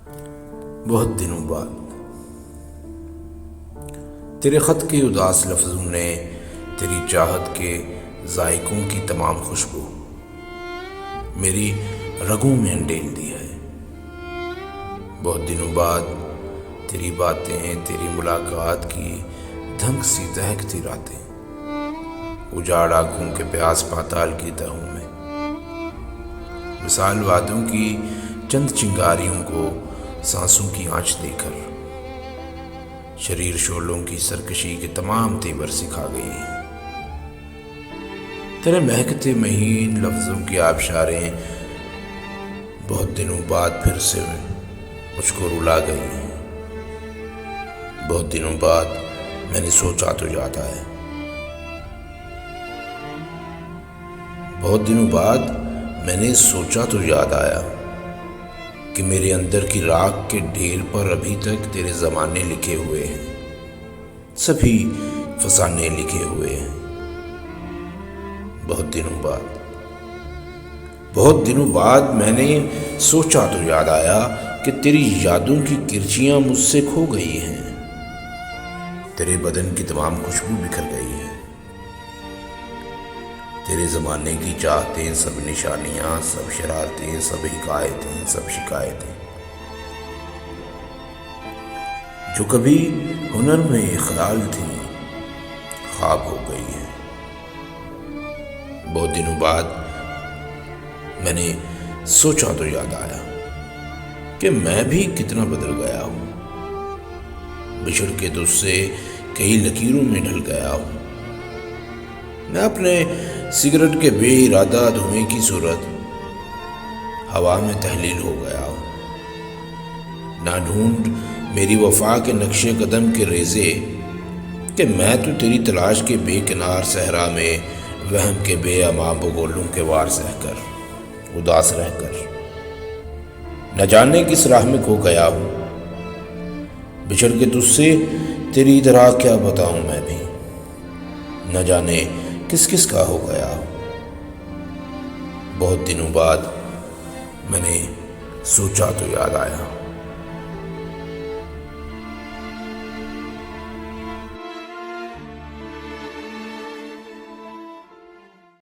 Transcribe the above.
بہت دنوں بعد تیرے خط کے اداس لفظوں نے تیری چاہت کے ذائقوں کی تمام خوشبو میری رگوں میں انڈیل دی ہے۔ بہت دنوں بعد تیری باتیں، تیری ملاقات کی دھنک سی دہکتی راتیں، اجاڑ آنکھوں کے پیاس پاتال کی تہوں میں، مثال وعدوں کی چند چنگاریوں کو سانسوں کی آنچ دے کر، شریر شعلوں کی سرکشی کے تمام تیور سکھا گئی ہیں۔ تیرے مہکتے مہین لفظوں کی آبشاریں بہت دنوں بعد پھر سے مجھ کو رلا گئی ہیں۔ بہت دنوں بعد میں نے سوچا تو یاد آیا، بہت دنوں بعد میں نے سوچا تو یاد آیا کہ میرے اندر کی راکھ کے ڈھیر پر ابھی تک تیرے زمانے لکھے ہوئے ہیں، سبھی فسانے لکھے ہوئے ہیں۔ بہت دنوں بعد میں نے سوچا تو یاد آیا کہ تیری یادوں کی کرچیاں مجھ سے کھو گئی ہیں، تیرے بدن کی تمام خوشبو بکھر گئی ہے، تیرے زمانے کی چاہتیں، سب نشانیاں، سب شرارتیں، سب حکایتیں، سب شکایتیں جو کبھی ہنر میں خیال تھیں، خواب ہو گئی ہیں۔ بہت دنوں بعد میں نے سوچا تو یاد آیا کہ میں بھی کتنا بدل گیا ہوں، بچھڑ کے تجھ سے کئی لکیروں میں ڈھل گیا ہوں۔ میں اپنے سگریٹ کے بے ارادہ دھوئیں کی صورت ہوا میں تحلیل ہو گیا ہوں۔ نہ ڈھونڈ میری وفا کے نقش قدم کے ریزے کہ میں تو تیری تلاش کے بے کنار صحرا میں وہم کے بے امان بگولوں کے وار سہ کر، اداس رہ کر، نہ جانے کس راہ میں کھو گیا ہوں۔ بچھڑ کے تجھ سے تیری طرح کیا بتاؤں میں بھی، نہ جانے کس کس کا ہو گیا ہوں۔ بہت دنوں بعد میں نے سوچا تو یاد آیا۔